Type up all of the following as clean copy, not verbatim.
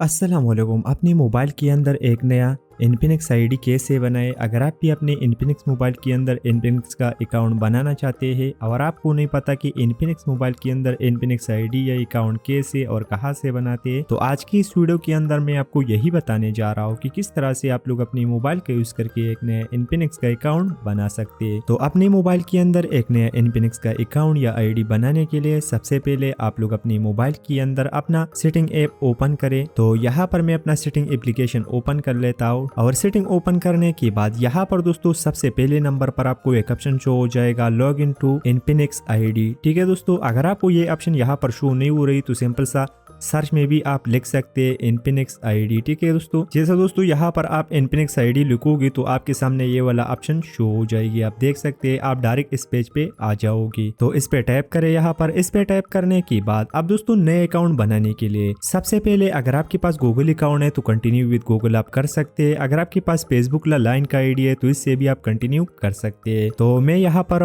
अस्सलामुअलैकुम। अपने मोबाइल के अंदर एक नया इन्फिनिक्स आईडी कैसे बनाएं। अगर आप भी अपने इन्फिनिक्स मोबाइल के अंदर इन्फिनिक्स का अकाउंट बनाना चाहते हैं और आपको नहीं पता कि इन्फिनिक्स मोबाइल के अंदर इन्फिनिक्स आईडी या अकाउंट कैसे और कहां से बनाते हैं, तो आज की इस वीडियो के अंदर मैं आपको यही बताने जा रहा हूं कि किस तरह से आप लोग अपने मोबाइल का यूज करके एक नया इन्फिनिक्स का अकाउंट बना सकते हैं। तो अपने मोबाइल के अंदर एक नया इन्फिनिक्स का अकाउंट या आई बनाने के लिए सबसे पहले आप लोग अपने मोबाइल के अंदर अपना सेटिंग ऐप ओपन करें। तो यहाँ पर मैं अपना सेटिंग एप्लीकेशन ओपन कर लेता हूँ और सेटिंग ओपन करने के बाद यहाँ पर दोस्तों सबसे पहले नंबर पर आपको एक ऑप्शन शो हो जाएगा log in to Infinix ID. ठीक है दोस्तों, अगर आपको ये ऑप्शन यहाँ पर शो नहीं हो रही तो सिंपल सा सर्च में भी आप लिख सकते हैं इन्फिनिक्स आईडी। ठीक है दोस्तों, जैसा दोस्तों यहाँ पर आप इन्फिनिक्स आईडी लिखोगे तो आपके सामने ये वाला ऑप्शन शो हो जाएगी। आप देख सकते हैं, आप डायरेक्ट इस पेज पे आ जाओगी। तो इस पे टैप करें। यहाँ पर इस पे टैप करने के बाद अब दोस्तों नए अकाउंट बनाने के लिए सबसे पहले अगर आपके पास गूगल अकाउंट है तो कंटिन्यू विद गूगल आप कर सकते हैं। अगर आपके पास फेसबुक लाइन का आईडी है तो इससे भी आप कंटिन्यू कर सकते हैं। तो मैं यहाँ पर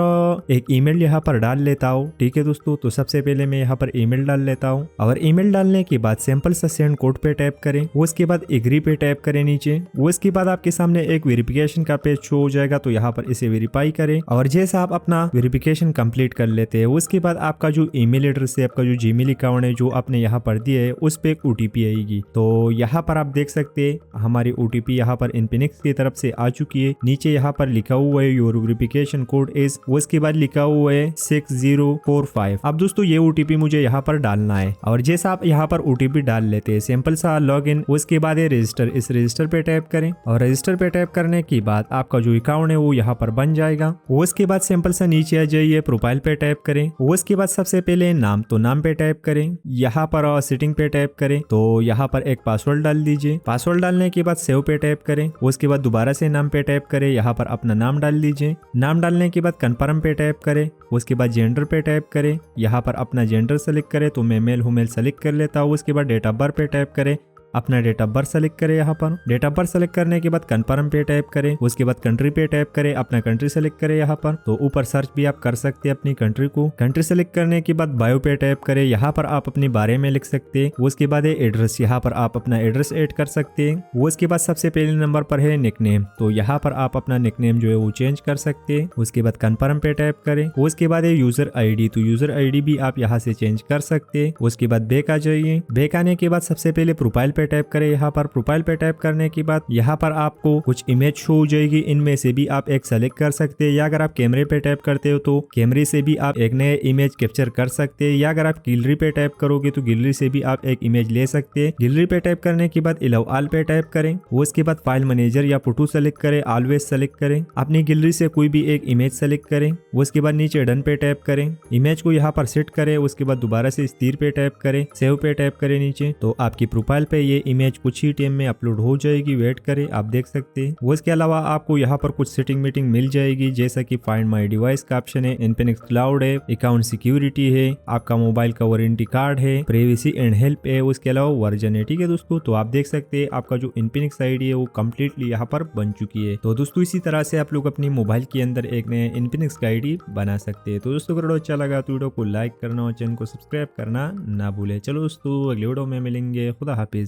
एक ईमेल यहाँ पर डाल लेता हूँ। ठीक है दोस्तों, तो सबसे पहले मैं यहाँ पर ईमेल डाल लेता हूँ और ईमेल डालने के बाद सिंपल सा सेंड कोड पे टैप करें। उसके बाद एग्री पे टैप करें नीचे। उसके बाद आपके सामने एक वेरिफिकेशन का पेज शो हो जाएगा, तो यहाँ पर इसे वेरीफाई करें और जैसा आप अपना वेरिफिकेशन कंप्लीट कर लेते हैं उसके बाद आपका जो ईमेल एड्रेस है, आपका जो जीमेल अकाउंट है जो आपने यहाँ पर दिया है उस पे एक ओटीपी आएगी। तो यहाँ पर आप देख सकते हैं हमारी ओटीपी यहाँ पर इन्फिनिक्स की तरफ से आ चुकी है। नीचे यहाँ पर लिखा हुआ है योर वेरिफिकेशन कोड इज, उसके बाद लिखा हुआ है 6045। अब दोस्तों ये ओटीपी मुझे यहाँ पर डालना है और जैसा आप यहाँ पर ओटीपी डाल लेते हैं सिंपल सा लॉग इन। उसके बाद ये रजिस्टर, इस रजिस्टर पे टैप करें और रजिस्टर पे टैप करने के बाद आपका जो अकाउंट है वो यहाँ पर बन जाएगा। उसके बाद सिंपल सा नीचे आ जाइए, प्रोफाइल पे टैप करें। उसके बाद सबसे पहले नाम, तो नाम पे टैप करें। यहाँ पर सेटिंग पे टैप करें तो यहाँ पर एक पासवर्ड डाल दीजिए। पासवर्ड डालने के बाद सेव पे टैप करें। उसके बाद दोबारा से नाम पे टैप करें, यहाँ पर अपना नाम डाल दीजिए। नाम डालने के बाद कन्फर्म पे टैप करें। उसके बाद जेंडर पे टैप करें, यहाँ पर अपना जेंडर सेलेक्ट करें, तो मैं मेल हूँ, मेल सेलेक्ट कर लेता हूँ। उसके बाद डेट ऑफ बर्थ पे टैप करें, अपना डेट ऑफ बर्थ सेलेक्ट करें। यहाँ पर डेट ऑफ बर्थ सेलेक्ट करने के बाद कन्फर्म पे टैप करें। उसके बाद कंट्री पे टैप करें, अपना कंट्री सेलेक्ट करें। यहाँ पर तो ऊपर सर्च भी आप कर सकते हैं अपनी कंट्री को। कंट्री सेलेक्ट करने के बाद बायो पे टैप करें, यहाँ पर आप अपने बारे में लिख सकते हैं। उसके बाद एड्रेस, यहाँ पर आप अपना एड्रेस ऐड कर सकते हैं। उसके बाद सबसे पहले नंबर पर है निकनेम, तो यहाँ पर आप अपना निकनेम जो है वो चेंज कर सकते हैं। उसके बाद कन्फर्म पे टैप करें। उसके बाद यूजर आईडी, तो यूजर आईडी भी आप यहाँ से चेंज कर सकते हैं। उसके बाद बैक आ जाइए। बैक आने के बाद सबसे पहले प्रोफाइल पे टैप करें। यहाँ पर प्रोफाइल पे टैप करने के बाद यहाँ पर आपको कुछ इमेज शो हो जाएगी, इनमें से भी आप एक सेलेक्ट कर सकते हैं। या अगर आप कैमरे पे टैप करते हो तो कैमरे से भी आप एक नए इमेज कैप्चर कर सकते हैं। या अगर आप गैलरी पे टैप करोगे तो गैलरी से भी आप एक इमेज ले सकते हैं। गैलरी पे टैप करने के बाद अलाउ ऑल पे टैप करें। उसके बाद फाइल मैनेजर या फोटो सेलेक्ट करें, ऑलवेज सेलेक्ट करें। अपनी गैलरी से कोई भी एक इमेज सेलेक्ट करें। उसके बाद नीचे डन पे टैप करें, इमेज को यहाँ पर सेट करें। उसके बाद दोबारा से इस तीर पे टैप करें, सेव पे टैप करें नीचे, तो आपकी प्रोफाइल पे ये इमेज कुछ ही टाइम में अपलोड हो जाएगी। वेट करें, आप देख सकते हैं। उसके अलावा आपको यहाँ पर कुछ सेटिंग मीटिंग मिल जाएगी, जैसा कि फाइंड माय डिवाइस का ऑप्शन है, इन्फिनिक्स क्लाउड है, अकाउंट सिक्योरिटी है, आपका मोबाइल का वारंटी कार्ड है, प्राइवेसी एंड हेल्प है, उसके अलावा वर्जन है। ठीक है दोस्तों, तो आप देख सकते हैं आपका जो इन्फिनिक्स आईडी है वो कम्प्लीटली यहाँ पर बन चुकी है। तो दोस्तों इसी तरह से आप लोग अपनी मोबाइल के अंदर एक नए इन्फिनिक्स का आईडी बना सकते हैं। तो दोस्तों अगर अच्छा लगा तो वीडियो को लाइक करना और चैनल को सब्सक्राइब करना ना भूले। चलो दोस्तों अगले वीडियो में मिलेंगे। खुदा हाफिज।